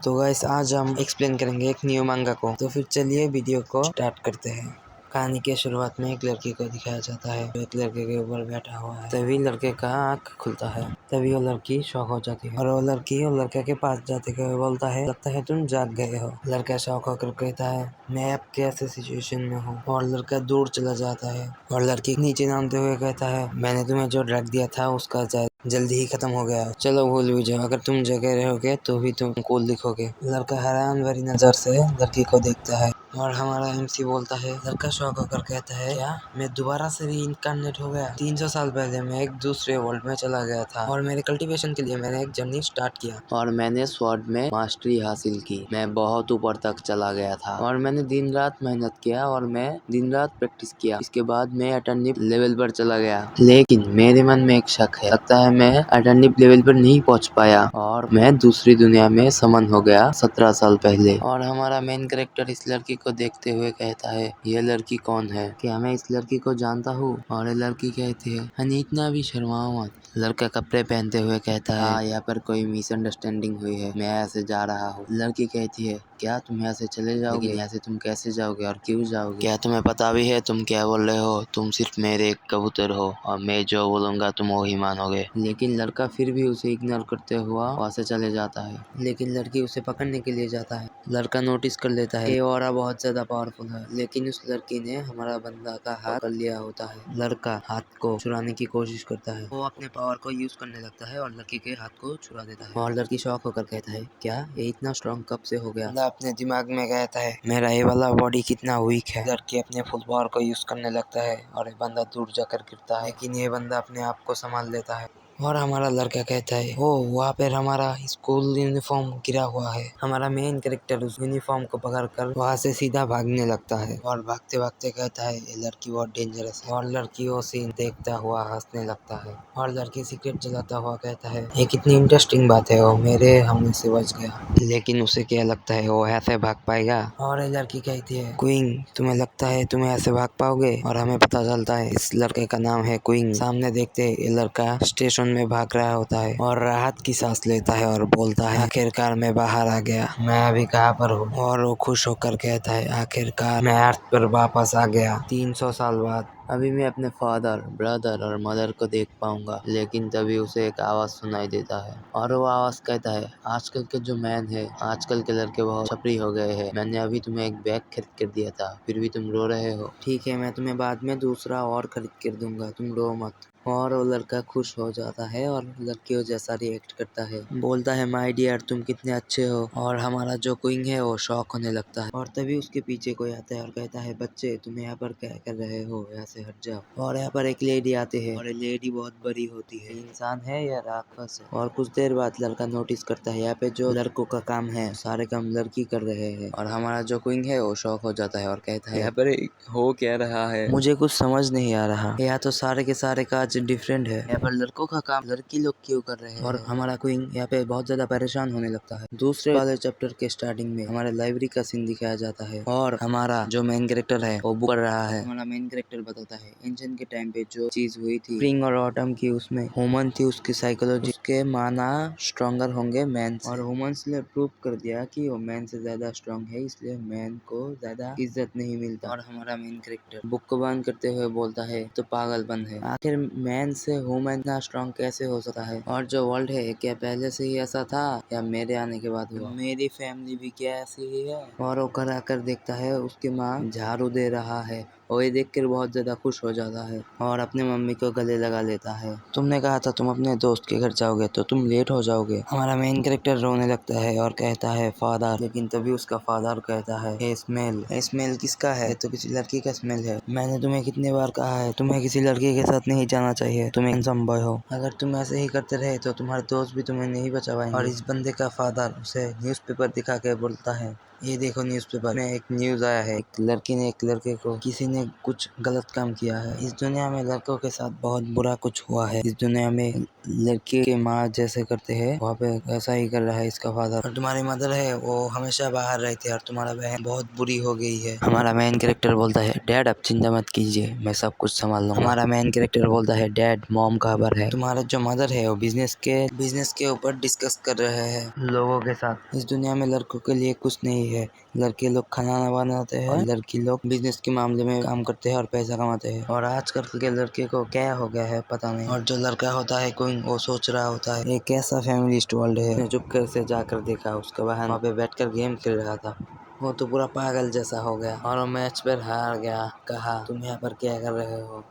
तो गाइस आज हम एक्सप्लेन करेंगे एक न्यू मांगा को। तो फिर चलिए वीडियो को स्टार्ट करते हैं। कहानी के शुरुआत में एक लड़की को दिखाया जाता है जो एक लड़के के ऊपर बैठा हुआ है। तभी लड़के का आँख खुलता है, तभी वो लड़की शॉक हो जाती है और वो लड़की वो लड़के के पास जाते हुए बोलता है, लगता है तुम जाग गए हो। लड़का शॉक होकर कहता है, मैं अब कैसे सिचुएशन में हूँ, और लड़का दूर चला जाता है और लड़की नीचे नामते हुए कहता है, मैंने तुम्हें जो ड्रग दिया था उसका जल्दी ही खत्म हो गया। चलो भूल भी जाओ, अगर तुम जगह रहोगे तो भी तुम कूल दिखोगे। लड़का हैरान भरी नजर से लड़की को देखता है और हमारा एमसी बोलता है, लड़का शॉक होकर कहता है, क्या मैं दोबारा से रीइंकार्नेट हो गया? 300 साल पहले मैं एक दूसरे वर्ल्ड में चला गया था और मेरे कल्टीवेशन के लिए मैंने एक जर्नी स्टार्ट किया और मैंने स्वॉर्ड में मास्टरी हासिल की। मैं बहुत ऊपर तक चला गया था और मैंने दिन रात मेहनत किया और मैं दिन रात प्रैक्टिस किया। इसके बाद मैं अटर्निप लेवल पर चला गया, लेकिन मेरे मन में एक शक है, लगता है मैं अटर्निप लेवल पर नहीं पहुंच पाया और मैं दूसरी दुनिया में समन हो गया 17 साल पहले। और हमारा मेन कैरेक्टर इस लड़की को देखते हुए कहता है, ये लड़की कौन है? क्या मैं इस लड़की को जानता हूँ? और ये लड़की कहती है, हनी इतना भी शर्माओ मत। लड़का कपड़े पहनते हुए कहता है, हाँ यहाँ पर कोई मिसअंडरस्टैंडिंग हुई है, मैं ऐसे जा रहा हूँ। लड़की कहती है, क्या तुम यहाँ से चले जाओगे? लेकिन यहाँ से तुम कैसे जाओगे और क्यों जाओगे? क्या तुम्हें पता भी है तुम क्या बोल रहे हो? तुम सिर्फ मेरे एक कबूतर हो और मैं जो बोलूंगा तुम वही मानोगे। लेकिन लड़का फिर भी उसे इग्नोर करते हुआ वहाँ से चले जाता है। लेकिन लड़की उसे पकड़ने के लिए जाता है। लड़का नोटिस कर लेता है ये ऑरा बहुत ज्यादा पावरफुल है, लेकिन उस लड़की ने हमारा बंदा का हाथ पकड़ लिया होता है। लड़का हाथ को छुड़ाने की कोशिश करता है, वो अपने पावर को यूज करने लगता है और लड़की के हाथ को छुड़ा देता है। और लड़की शॉक होकर कहता है, क्या ये इतना स्ट्रॉन्ग कब से हो गया? अपने दिमाग में कहता है, मेरा ये वाला बॉडी कितना वीक है। लड़की अपने फुल पावर को यूज करने लगता है और ये बंदा दूर जाकर गिरता है, लेकिन ये बंदा अपने आप को संभाल लेता है। और हमारा लड़का कहता है, ओ वहाँ पर हमारा स्कूल यूनिफॉर्म गिरा हुआ है। हमारा मेन कैरेक्टर उस यूनिफॉर्म को पकड़कर वहाँ से सीधा भागने लगता है और भागते भागते कहता है, ये लड़की बहुत डेंजरस है। और लड़की वो सीन देखता हुआ हंसने लगता है और लड़की सिगरेट जलाता हुआ कहता है, ये कितनी इंटरेस्टिंग बात है, वो मेरे हमले से बच गया। लेकिन उसे क्या लगता है वो ऐसे भाग पाएगा? और ये लड़की कहती है, क्वीन तुम्हें लगता है तुम्हें ऐसे भाग पाओगे? और हमें पता चलता है इस लड़के का नाम है क्वीन। सामने देखते ये लड़का स्टेशन में भाग रहा होता है और राहत की सांस लेता है और बोलता है, आखिरकार मैं बाहर आ गया, मैं अभी कहाँ पर हूँ? और वो खुश होकर कहता है, आखिरकार मैं अर्थ पर वापस आ गया 300 साल बाद। अभी मैं अपने फादर, ब्रदर और मदर को देख पाऊंगा। लेकिन तभी उसे एक आवाज सुनाई देता है और वो आवाज कहता है, आजकल के जो मैन है, आजकल के लड़के बहुत छपरी हो गए हैं। मैंने अभी तुम्हें एक बैग खरीद कर दिया था, फिर भी तुम रो रहे हो। ठीक है, मैं तुम्हें बाद में दूसरा और खरीद कर दूंगा, तुम रो मत। और वो लड़का खुश हो जाता है और लड़कियों जैसा रिएक्ट करता है, बोलता है, माय डियर तुम कितने अच्छे हो। और हमारा जो क्वीन है वो शॉक होने लगता है और तभी उसके पीछे कोई आता है और कहता है, बच्चे तुम यहाँ पर क्या कर रहे हो, यहाँ से हट जाओ। और यहाँ पर एक लेडी आती है और ये लेडी बहुत बड़ी होती है, इंसान है या राक्षस है। और कुछ देर बाद लड़का नोटिस करता है यहाँ पे जो लड़कों का काम है सारे काम लड़की कर रहे हैं। और हमारा जो क्वीन है वो शॉक हो जाता है और कहता है, यहाँ पर हो क्या रहा है, मुझे कुछ समझ नहीं आ रहा। यहाँ तो सारे के सारे काज डिफरेंट है, यहाँ पर लड़कों का काम लड़की लोग क्यों कर रहे हैं? और हमारा क्वीन यहाँ पे बहुत ज्यादा परेशान होने लगता है। दूसरे वाले चैप्टर के स्टार्टिंग में हमारे लाइब्रेरी का सीन दिखाया जाता है और हमारा जो मेन कैरेक्टर है वो बुक पढ़ रहा है। हमारा मेन कैरेक्टर बताता है, एंशिएंट के टाइम पे जो चीज हुई थी स्प्रिंग और ऑटम की, उसमें ह्यूमन थी उसकी साइकोलॉजी के माना स्ट्रॉन्गर होंगे मैन से, और ह्यूमंस ने प्रूव कर दिया कि वो मैन से ज्यादा स्ट्रॉन्ग है, इसलिए मैन को ज्यादा इज्जत नहीं मिलता। और हमारा मेन कैरेक्टर बुक को बंद करते हुए बोलता है, तो पागलपन है, आखिर मैन से ह्यूमन इतना स्ट्रॉन्ग कैसे हो सकता है? और जो वर्ल्ड है क्या पहले से ही ऐसा था या मेरे आने के बाद हुआ? मेरी फैमिली भी क्या ऐसी ही है? और वो कर आकर देखता है उसकी माँ झाड़ू दे रहा है और ये देख कर बहुत ज्यादा खुश हो जाता है और अपने मम्मी को गले लगा लेता है। तुमने कहा था तुम अपने दोस्त के घर जाओगे तो तुम लेट हो जाओगे। हमारा मेन कैरेक्टर रोने लगता है और कहता है, फादर। लेकिन तभी उसका फादर कहता है, ये स्मेल, ये स्मेल किसका है? तो किसी लड़की का स्मेल है। मैंने तुम्हें कितने बार कहा है तुम्हें किसी लड़की के साथ नहीं जाना चाहिए, तुम हैंडसम बॉय हो, अगर तुम ऐसे ही करते रहे तो तुम्हारे दोस्त भी तुम्हें नहीं बचा पाएंगे। और इस बंदे का फादर उसे न्यूज़पेपर दिखा के बोलता है, ये देखो न्यूज़पेपर में एक न्यूज़ आया है, एक लड़की ने एक लड़के को किसी मैंने कुछ गलत काम किया है। इस दुनिया में लड़कों के साथ बहुत बुरा कुछ हुआ है। इस दुनिया में लड़के के माँ जैसे करते हैं वहाँ पे ऐसा ही कर रहा है इसका फादर। और तुम्हारी मदर है वो हमेशा बाहर रहती है और तुम्हारा बहन बहुत बुरी हो गई है। हमारा मेन कैरेक्टर बोलता है डैड आप चिंता मत कीजिए, मैं सब कुछ संभाल लूंगा। हमारा मेन कैरेक्टर बोलता है डैड मॉम खबर है। तुम्हारा जो मदर है वो बिजनेस के ऊपर डिस्कस कर रहे हैं लोगों के साथ। इस दुनिया में लड़कों के लिए कुछ नहीं है। लड़के लोग खाना बनाते हैं और लड़की लोग बिजनेस के मामले में काम करते हैं और पैसा कमाते हैं। और आजकल के लड़के को क्या हो गया है पता नहीं। और जो लड़का होता है कोई वो सोच रहा होता है ये कैसा फैमिलिस्ट वर्ल्ड है। मैं चुप कर से जाकर देखा उसका बहन वहाँ पे बैठकर गेम खेल रहा था। वो तो पूरा पागल जैसा हो गया और वो मैच पर हार गया। कहा तुम यहाँ पर क्या कर रहे हो।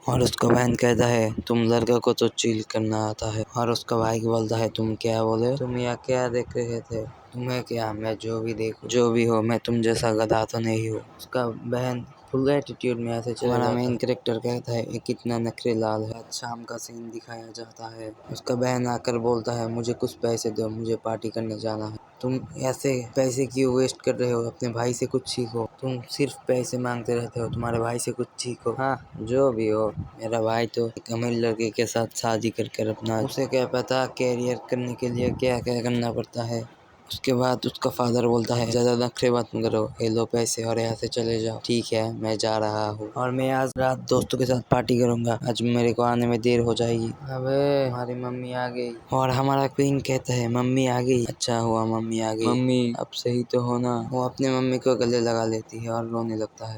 और उसका बहन कहता है तुम लड़का को तो चिल करना आता है। और उसका भाई बोलता है तुम क्या बोले, तुम यहाँ क्या देख रहे थे, तुम्हें क्या, मैं जो भी देखूं जो भी हो मैं तुम जैसा गधा तो नहीं हूँ। उसका बहन फुल एटीट्यूड में ऐसे चला जाता है। मेन कैरेक्टर कहता है ये कितना नखरे लाल है। आज शाम का सीन दिखाया जाता है। उसका बहन आकर बोलता है मुझे कुछ पैसे दो, मुझे पार्टी करने जाना है। तुम ऐसे पैसे क्यों वेस्ट कर रहे हो, अपने भाई से कुछ सीखो। तुम सिर्फ पैसे मांगते रहते हो, तुम्हारे भाई से कुछ सीखो। हाँ जो भी हो, मेरा भाई तो एक अमीर लड़के के साथ शादी कर अपना, उसे क्या पता कैरियर करने के लिए क्या क्या करना पड़ता है। उसके बाद उसका फादर बोलता है ज्यादा नखरे मत करो, ये लो पैसे और यहाँ से चले जाओ। ठीक है मैं जा रहा हूँ और मैं आज रात दोस्तों के साथ पार्टी करूंगा, आज मेरे को आने में देर हो जाएगी। अबे हमारी मम्मी आ गई। और हमारा क्वीन कहता है मम्मी आ गई, अच्छा हुआ मम्मी आ गई। मम्मी अब सही तो हो ना। वो अपने मम्मी को गले लगा लेती है और रोने लगता है।